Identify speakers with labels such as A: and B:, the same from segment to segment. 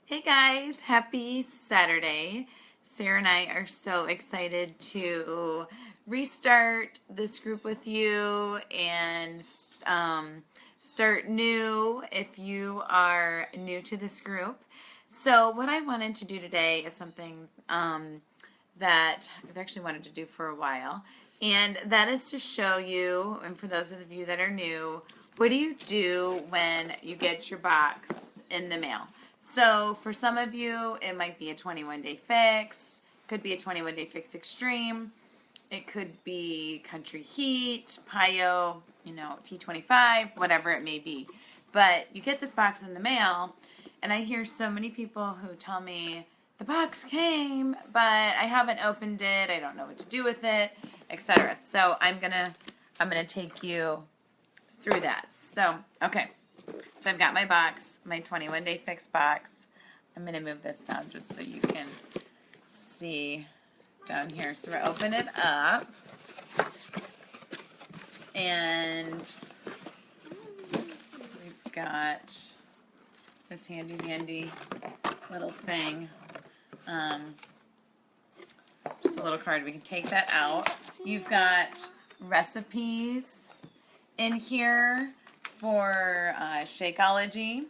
A: Hey guys, happy Saturday. Sarah and I are so excited to restart this group with you and start new if you are new to this group. So what I wanted to do today is something that I've actually wanted to do for a while, and that is to show you, and for those of you that are new, what do you do when you get your box in the mail? So for some of you, it might be a 21-day fix, could be a 21-day fix extreme, it could be Country Heat, PiYo, T25, whatever it may be. But you get this box in the mail, and I hear so many people who tell me, the box came, but I haven't opened it, I don't know what to do with it, etc. So I'm gonna take you through that. So, okay. So I've got my box, my 21-day fix box. I'm going to move this down just so you can see down here. So we're open it up. And we've got this handy dandy little thing. Just a little card. We can take that out. You've got recipes in here for Shakeology.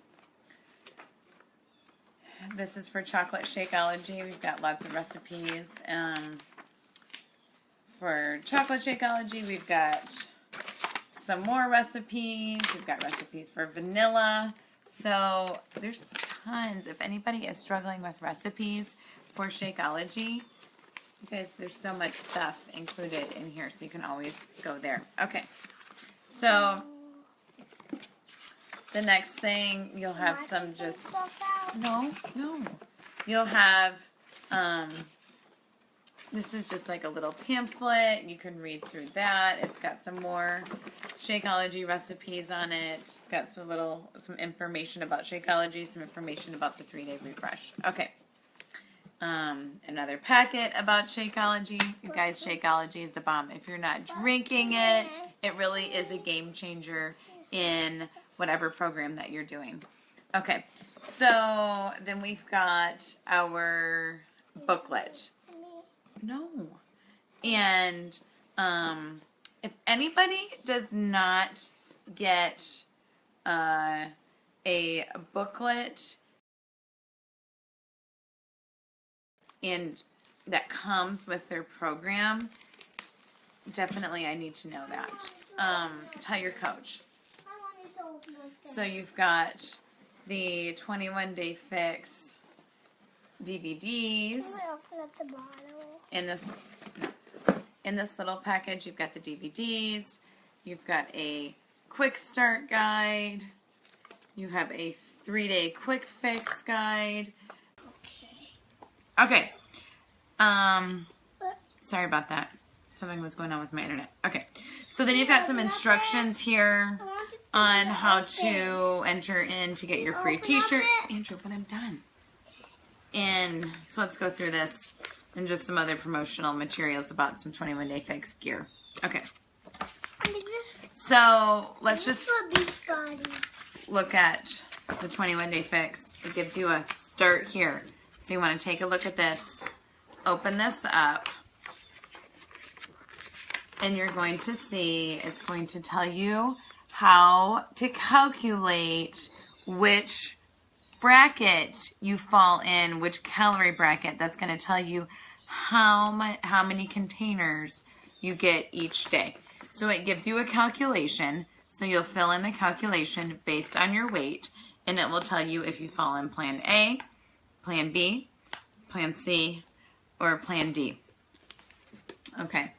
A: This is for chocolate Shakeology. We've got lots of recipes. For chocolate Shakeology, we've got some more recipes. We've got recipes for vanilla. So there's tons. If anybody is struggling with recipes for Shakeology, because there's so much stuff included in here, so you can always go there. Okay, so the next thing, you'll have some just, no, you'll have, this is just like a little pamphlet. You can read through that. It's got some more Shakeology recipes on it. It's got some information about Shakeology, some information about the 3-day refresh. Okay. Another packet about Shakeology. You guys, Shakeology is the bomb. If you're not drinking it, it really is a game changer in whatever program that you're doing. Okay, so then we've got our booklet. No. And if anybody does not get a booklet and that comes with their program, definitely I need to know that. Tell your coach. So you've got the 21-day fix DVDs. In this little package, you've got the DVDs. You've got a quick start guide. You have a 3-day quick fix guide. Okay. Sorry about that. Something was going on with my internet. Okay. So then you've got some instructions here on how to enter in to get your free t-shirt. Andrew, but I'm done. And so let's go through this and just some other promotional materials about some 21-day fix gear. Okay. So let's just look at the 21-day fix. It gives you a start here. So you want to take a look at this. Open this up. And you're going to see, it's going to tell you how to calculate which bracket you fall in, which calorie bracket. That's going to tell you how many containers you get each day. So it gives you a calculation. So you'll fill in the calculation based on your weight, and it will tell you if you fall in Plan A, Plan B, Plan C, or Plan D. Okay.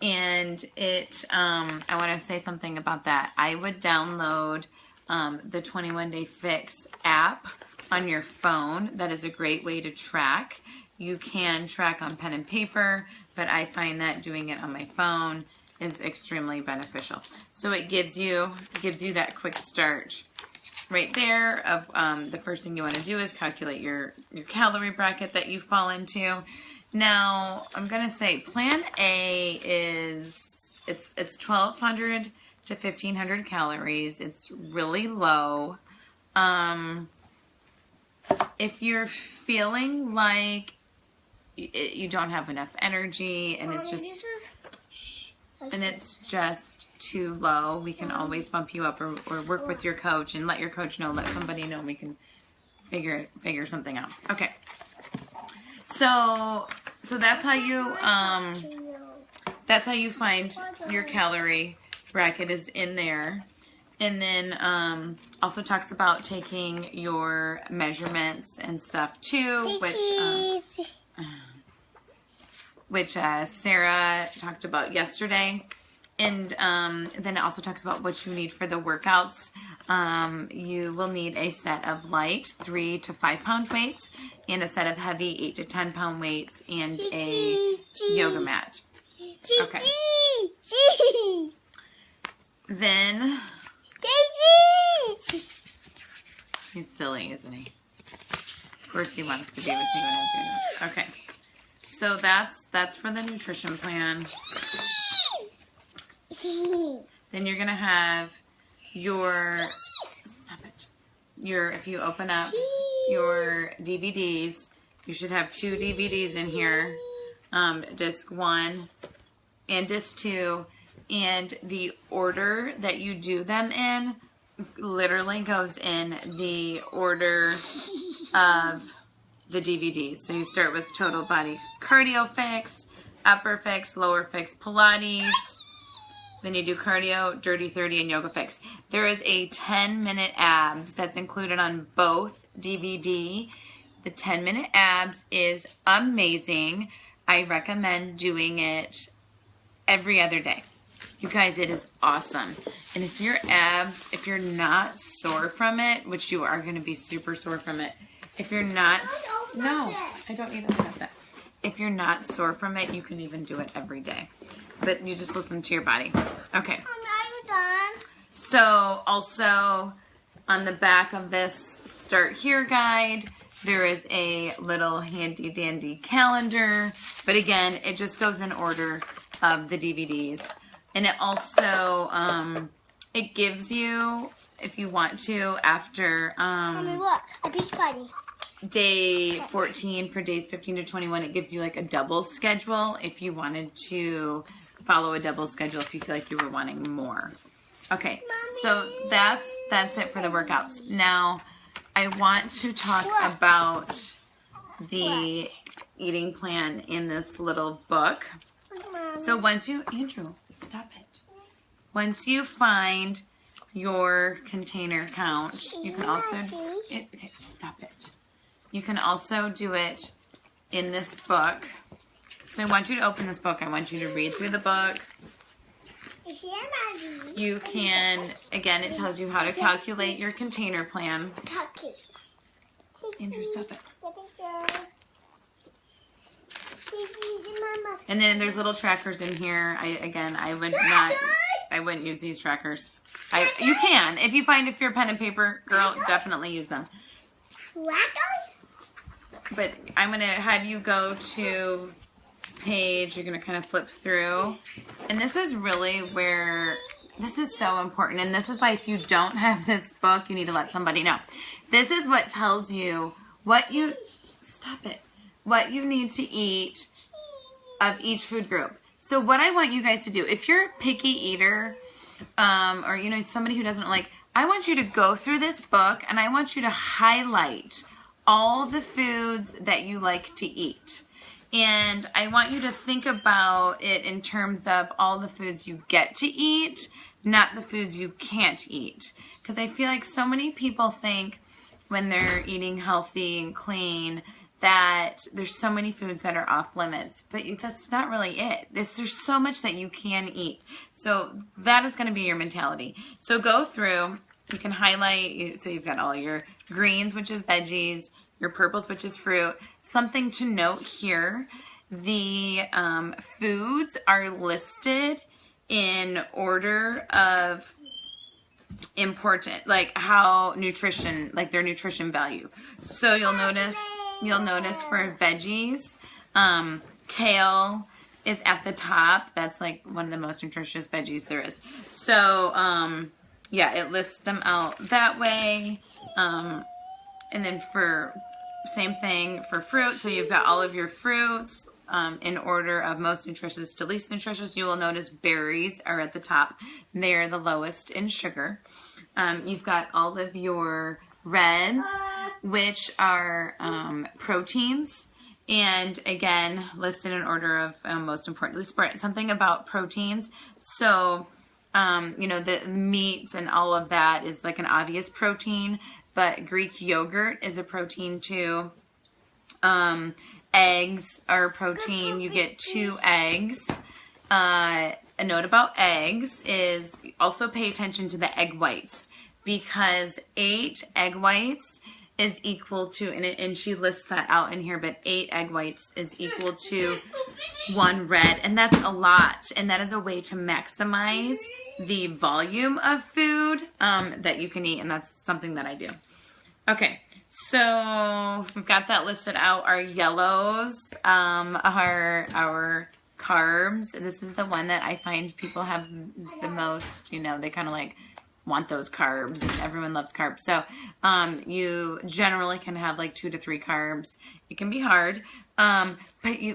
A: And I want to say something about that. I would download the 21-day fix app on your phone. That is a great way to track. You can track on pen and paper, but I find that doing it on my phone is extremely beneficial. So it gives you that quick start right there of the first thing you want to do is calculate your calorie bracket that you fall into. Now, I'm going to say Plan A is, it's 1,200 to 1,500 calories. It's really low. if you're feeling like you don't have enough energy and it's just too low, we can always bump you up or work with your coach and let your coach know, let somebody know, we can figure something out. Okay. So that's how you find your calorie bracket is in there. And then also talks about taking your measurements and stuff too, which Sarah talked about yesterday. And then it also talks about what you need for the workouts. You will need a set of light 3 to 5 pound weights and a set of heavy 8 to 10 pound weights and a yoga mat. Okay. Then he's silly, isn't he? Of course he wants to be with me when I'm doing this. Okay. So that's for the nutrition plan. Then you're gonna have your if you open up your DVDs, you should have 2 DVDs in here, disc 1 and disc 2, and the order that you do them in literally goes in the order of the DVDs. So you start with Total Body Cardio Fix, Upper Fix, Lower Fix, Pilates. Then you do cardio, Dirty 30, and yoga fix. There is a 10-minute abs that's included on both DVD. The 10-minute abs is amazing. I recommend doing it every other day. You guys, it is awesome. And if your abs, if you're not sore from it, which you are going to be super sore from it. If you're not, no, I don't need to have that. If you're not sore from it, you can even do it every day. But you just listen to your body. Okay.
B: Are you done?
A: So also on the back of this Start Here guide, there is a little handy dandy calendar. But again, it just goes in order of the DVDs. And it also, it gives you, if you want to, after
B: look, a beach party.
A: Day 14 for days 15 to 21, it gives you like a double schedule if you wanted to follow a double schedule if you feel like you were wanting more. Okay, so that's it for the workouts. Now, I want to talk about the eating plan in this little book. So once you, Andrew, stop it. Once you find your container count, you can also, okay, stop it. You can also do it in this book. So I want you to open this book. I want you to read through the book. You can, again, it tells you how to calculate your container plan. Andrew, stop it. And then there's little trackers in here. I wouldn't use these trackers. You can. If you find if you're a pen and paper girl, definitely use them. But I'm going to have you go to page, you're going to kind of flip through. And this is really where, this is so important. And this is why if you don't have this book, you need to let somebody know. This is what tells you what you, stop it, what you need to eat of each food group. So what I want you guys to do, if you're a picky eater, or you know, somebody who doesn't like, I want you to go through this book and I want you to highlight all the foods that you like to eat. And I want you to think about it in terms of all the foods you get to eat, not the foods you can't eat. Because I feel like so many people think when they're eating healthy and clean that there's so many foods that are off limits, but that's not really it. There's so much that you can eat. So that is going to be your mentality. So go through, you can highlight, so you've got all your greens, which is veggies, your purples, which is fruit. Something to note here, the foods are listed in order of important, like how nutrition, like their nutrition value. So you'll notice for veggies, kale is at the top. That's like one of the most nutritious veggies there is. So yeah, it lists them out that way. And then for same thing for fruit. So you've got all of your fruits in order of most nutritious to least nutritious. You will notice berries are at the top. They're the lowest in sugar. You've got all of your reds, which are proteins. And again, listed in order of most important. Something about proteins. So, the meats and all of that is like an obvious protein, but Greek yogurt is a protein too. Eggs are a protein. You get 2 eggs. A note about eggs is also pay attention to the egg whites, because 8 egg whites is equal to, and she lists that out in here, but 8 egg whites is equal to 1 red, and that's a lot. And that is a way to maximize the volume of food that you can eat, and that's something that I do. Okay, so we've got that listed out. Our yellows are our carbs. This is the one that I find people have the most, they kind of like want those carbs, and everyone loves carbs. So you generally can have like 2 to 3 carbs. It can be hard, but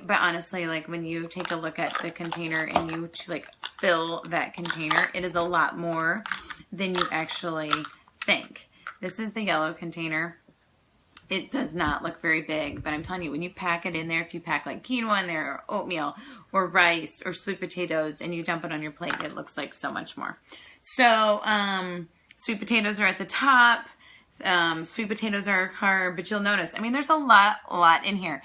A: honestly, like when you take a look at the container and you like fill that container, it is a lot more than you actually think. This is the yellow container. It does not look very big, but I'm telling you, when you pack it in there, if you pack like quinoa in there, or oatmeal, or rice, or sweet potatoes, and you dump it on your plate, it looks like so much more. So, sweet potatoes are at the top. Sweet potatoes are a carb, but you'll notice, there's a lot in here.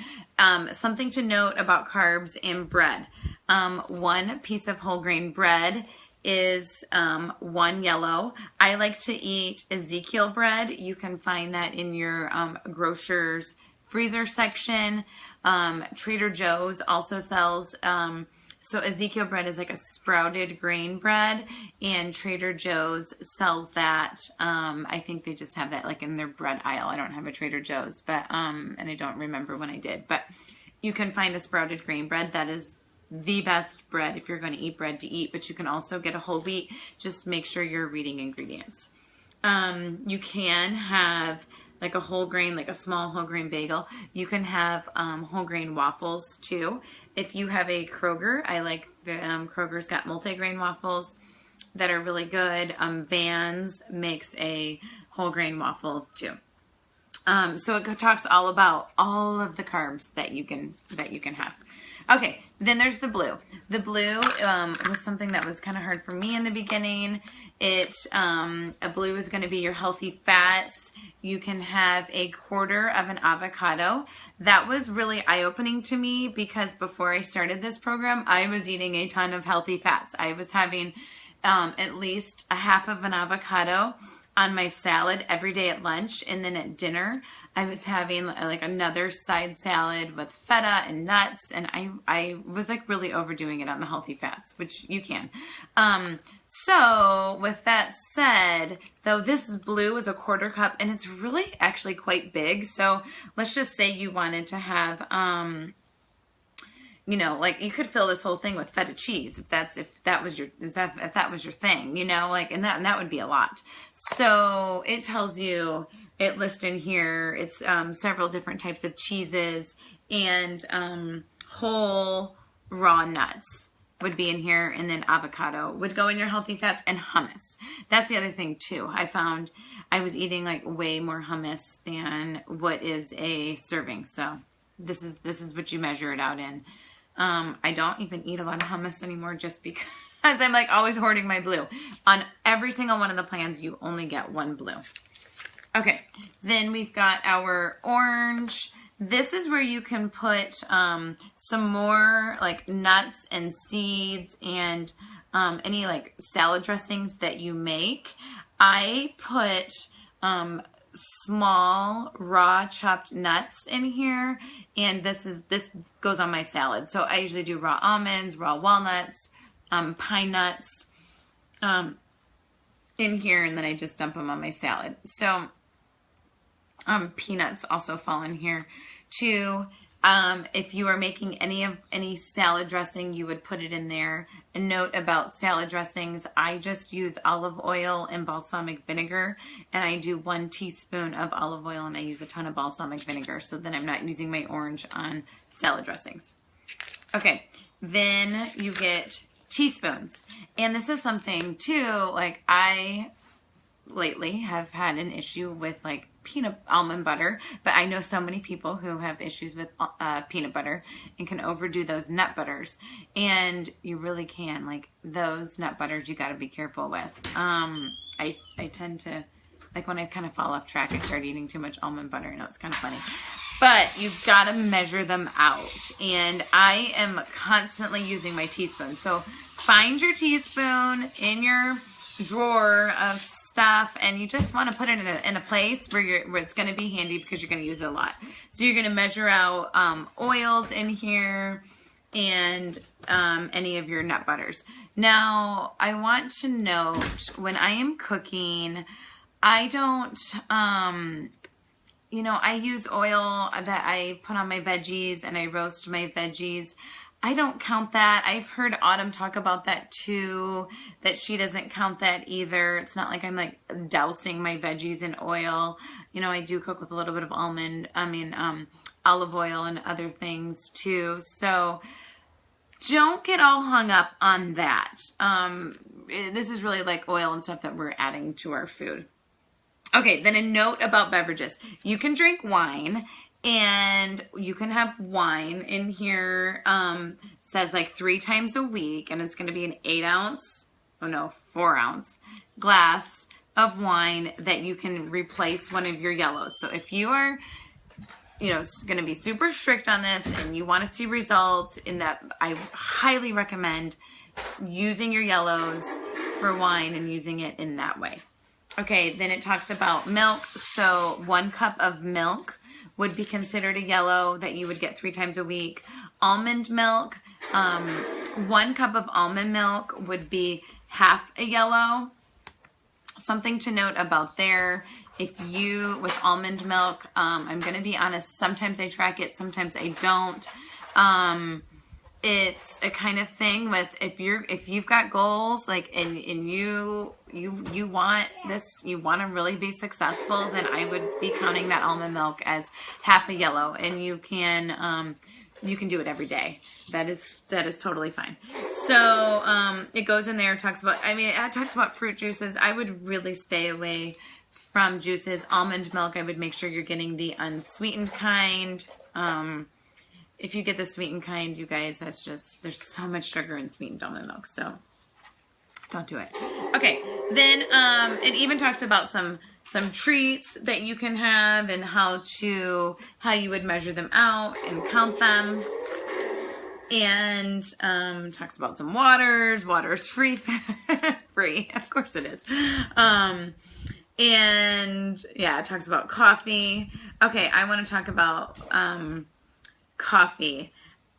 A: Something to note about carbs in bread. 1 piece of whole grain bread is 1 yellow. I like to eat Ezekiel bread. You can find that in your grocer's freezer section. Trader Joe's also sells so Ezekiel bread is like a sprouted grain bread, and Trader Joe's sells that. I think they just have that like in their bread aisle. I don't have a Trader Joe's, but and I don't remember when I did. But you can find a sprouted grain bread. That is the best bread if you're going to eat bread to eat. But you can also get a whole wheat. Just make sure you're reading ingredients. You can have like a whole grain, like a small whole grain bagel. You can have whole grain waffles too. If you have a Kroger, I like the Kroger's got multi-grain waffles that are really good. Vans makes a whole grain waffle too. So it talks all about all of the carbs that you can have. Okay, then there's the blue. The blue was something that was kind of hard for me in the beginning. A blue is going to be your healthy fats. You can have a 1/4 of an avocado. That was really eye-opening to me, because before I started this program, I was eating a ton of healthy fats. I was having at least a 1/2 of an avocado on my salad every day at lunch, and then at dinner I was having like another side salad with feta and nuts, and I was like really overdoing it on the healthy fats, which you can. So with that said, though, this blue is a 1/4 cup, and it's really actually quite big. So let's just say you wanted to have like you could fill this whole thing with feta cheese if that was your thing, and that would be a lot. So it tells you, it lists in here, it's several different types of cheeses, and whole raw nuts would be in here, and then avocado would go in your healthy fats, and hummus. That's the other thing too. I found I was eating like way more hummus than what is a serving. So this is what you measure it out in. I don't even eat a lot of hummus anymore, just because I'm like always hoarding my blue. On every single one of the plans, you only get 1 blue. Okay, then we've got our orange. This is where you can put some more like nuts and seeds and any like salad dressings that you make. I put small raw chopped nuts in here, and this goes on my salad. So I usually do raw almonds, raw walnuts, pine nuts in here, and then I just dump them on my salad. So peanuts also fall in here too. If you are making any salad dressing, you would put it in there. A note about salad dressings, I just use olive oil and balsamic vinegar, and I do 1 teaspoon of olive oil and I use a ton of balsamic vinegar, so then I'm not using my orange on salad dressings. Okay, then you get teaspoons. And this is something too, like I lately have had an issue with like almond butter, but I know so many people who have issues with peanut butter and can overdo those nut butters, and you really can, like those nut butters you got to be careful with. I tend to, like when I kind of fall off track, I start eating too much almond butter. I know it's kind of funny, but you've got to measure them out, and I am constantly using my teaspoon. So find your teaspoon in your drawer of stuff, and you just want to put it in a place where it's going to be handy because you're going to use it a lot. So you're going to measure out oils in here and any of your nut butters. Now, I want to note, when I am cooking, I don't, you know, I use oil that I put on my veggies and I roast my veggies. I don't count that. I've heard Autumn talk about that too, that she doesn't count that either. It's not like I'm like dousing my veggies in oil. You know, I do cook with a little bit of olive oil and other things too. So don't get all hung up on that. This is really like oil and stuff that we're adding to our food. Okay, then a note about beverages. You can drink wine. And you can have wine in here, says like 3 times a week, and it's going to be an 4 ounce glass of wine that you can replace one of your yellows. So if you are, you know, going to be super strict on this and you want to see results in that, I highly recommend using your yellows for wine and using it in that way. Okay, then it talks about milk. So 1 cup of milk would be considered a yellow that you would get 3 times a week. Almond milk, 1 cup of almond milk would be half a yellow. Something to note about there, if you, with almond milk, I'm gonna be honest, sometimes I track it, sometimes I don't. It's a kind of thing with, if you've got goals, like, and you want this, you want to really be successful, then I would be counting that almond milk as half a yellow, and you can do it every day. That is totally fine. So it goes in there, talks about, it talks about fruit juices. I would really stay away from juices. Almond milk, I would make sure you're getting the unsweetened kind. If you get the sweetened kind, you guys, that's just, there's so much sugar in sweetened almond milk, so don't do it. Okay, then it even talks about some treats that you can have and how you would measure them out and count them. And talks about some waters. Water's free. Free, of course it is. And yeah, it talks about coffee. Okay, I want to talk about coffee.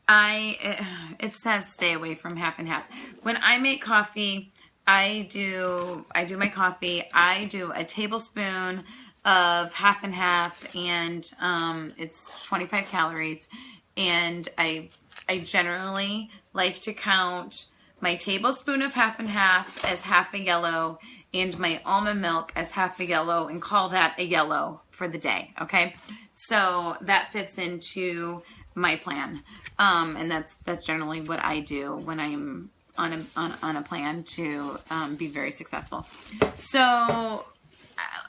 A: It says stay away from half and half. When I make coffee, I do my coffee. I do a tablespoon of half and half, and it's 25 calories. And I generally like to count my tablespoon of half and half as half a yellow and my almond milk as half a yellow, and call that a yellow for the day. Okay, so that fits into my plan, and that's generally what I do when I'm on a plan to be very successful. So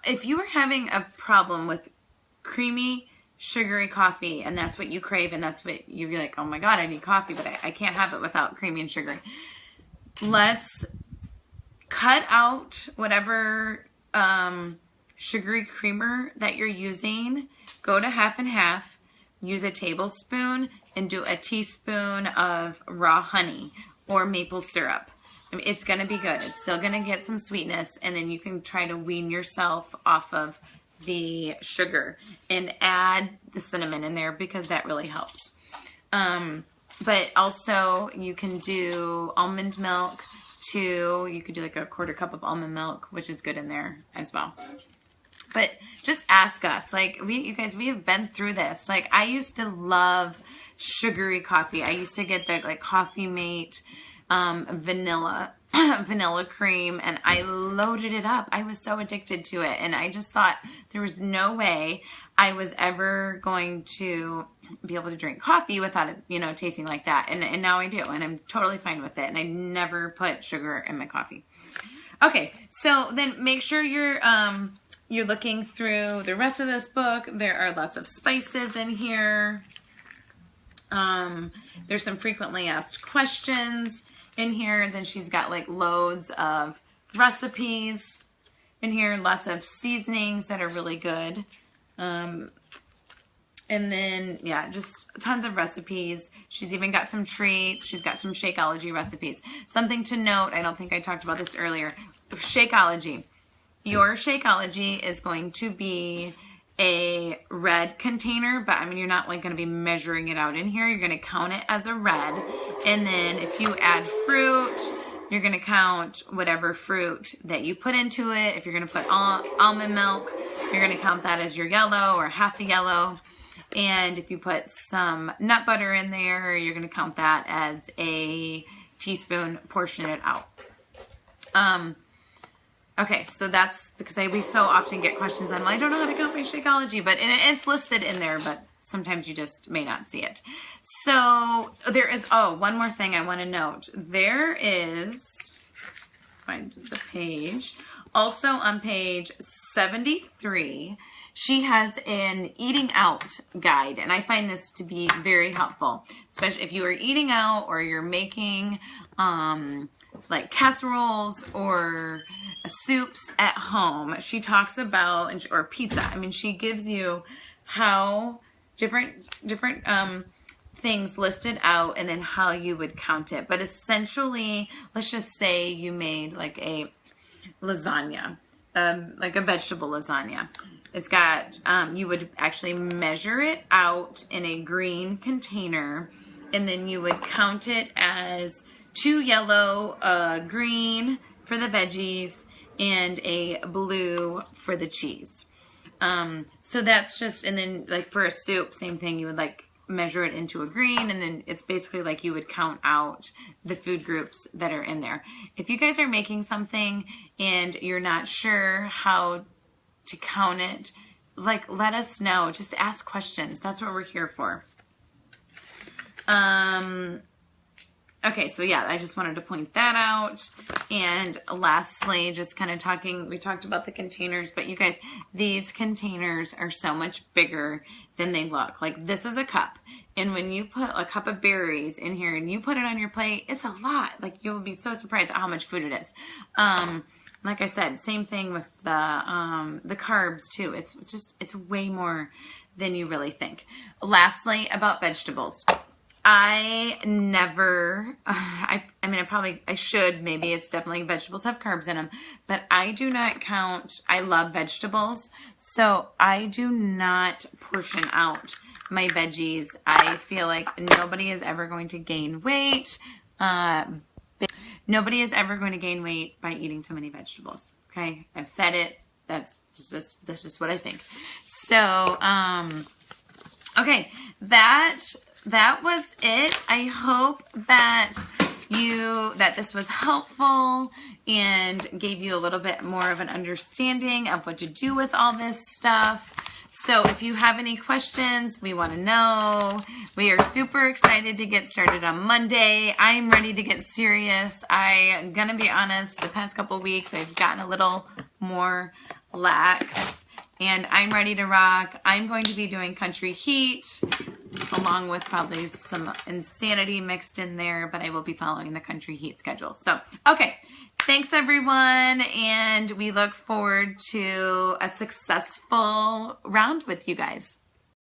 A: if you are having a problem with creamy, sugary coffee, and that's what you crave, and that's what you're like, oh my god, I need coffee, but I can't have it without creamy and sugary. Let's cut out whatever sugary creamer that you're using. Go to half and half. Use a tablespoon and do a teaspoon of raw honey or maple syrup. It's going to be good. It's still going to get some sweetness, and then you can try to wean yourself off of the sugar and add the cinnamon in there because that really helps. But also you can do almond milk too. You could do like a 1/4 cup of almond milk, which is good in there as well. But just ask us. Like, you guys, we have been through this. Like, I used to love sugary coffee. I used to get the, like, Coffee Mate vanilla cream, and I loaded it up. I was so addicted to it, and I just thought there was no way I was ever going to be able to drink coffee without it, you know, tasting like that. And now I do, and I'm totally fine with it, and I never put sugar in my coffee. Okay, so then make sure you're looking through the rest of this book. There are lots of spices in here. There's some frequently asked questions in here. Then she's got like loads of recipes in here, lots of seasonings that are really good. And then, yeah, just tons of recipes. She's even got some treats. She's got some Shakeology recipes. Something to note, I don't think I talked about this earlier. Shakeology. Your Shakeology is going to be a red container, but I mean, you're not like going to be measuring it out in here. You're going to count it as a red. And then if you add fruit, you're going to count whatever fruit that you put into it. If you're going to put almond milk, you're going to count that as your yellow or half the yellow. And if you put some nut butter in there, you're going to count that as a teaspoon, portion it out. Okay, so that's because we so often get questions on, I don't know how to count my Shakeology, but it's listed in there, but sometimes you just may not see it. So there is, one more thing I want to note. There is, find the page, also on page 73, she has an eating out guide, and I find this to be very helpful, especially if you are eating out or you're making like casseroles or soups at home. She talks about, or pizza. I mean, she gives you how different things listed out and then how you would count it. But essentially, let's just say you made like a lasagna, like a vegetable lasagna. It's got, you would actually measure it out in a green container, and then you would count it as 2 yellow, green for the veggies, and a blue for the cheese. So that's just, and then like for a soup, same thing, you would like measure it into a green, and then it's basically like you would count out the food groups that are in there. If you guys are making something and you're not sure how to count it, like, let us know. Just ask questions. That's what we're here for. Okay, so yeah, I just wanted to point that out. And lastly, just kind of we talked about the containers, but you guys, these containers are so much bigger than they look. Like, this is a cup. And when you put a cup of berries in here and you put it on your plate, it's a lot. Like, you'll be so surprised at how much food it is. Like I said, same thing with the carbs too. It's way more than you really think. Lastly, about vegetables. I should, maybe it's definitely vegetables have carbs in them, but I do not count. I love vegetables, so I do not portion out my veggies. I feel like nobody is ever going to gain weight. Nobody is ever going to gain weight by eating too many vegetables. Okay, I've said it. That's just what I think. So, okay, that was it. I hope that this was helpful and gave you a little bit more of an understanding of what to do with all this stuff. So if you have any questions, we want to know. We are super excited to get started on Monday. I'm ready to get serious. I'm going to be honest, the past couple of weeks, I've gotten a little more lax, and I'm ready to rock. I'm going to be doing Country Heat, along with probably some Insanity mixed in there, but I will be following the Country Heat schedule. So, okay. Thanks, everyone, and we look forward to a successful round with you guys.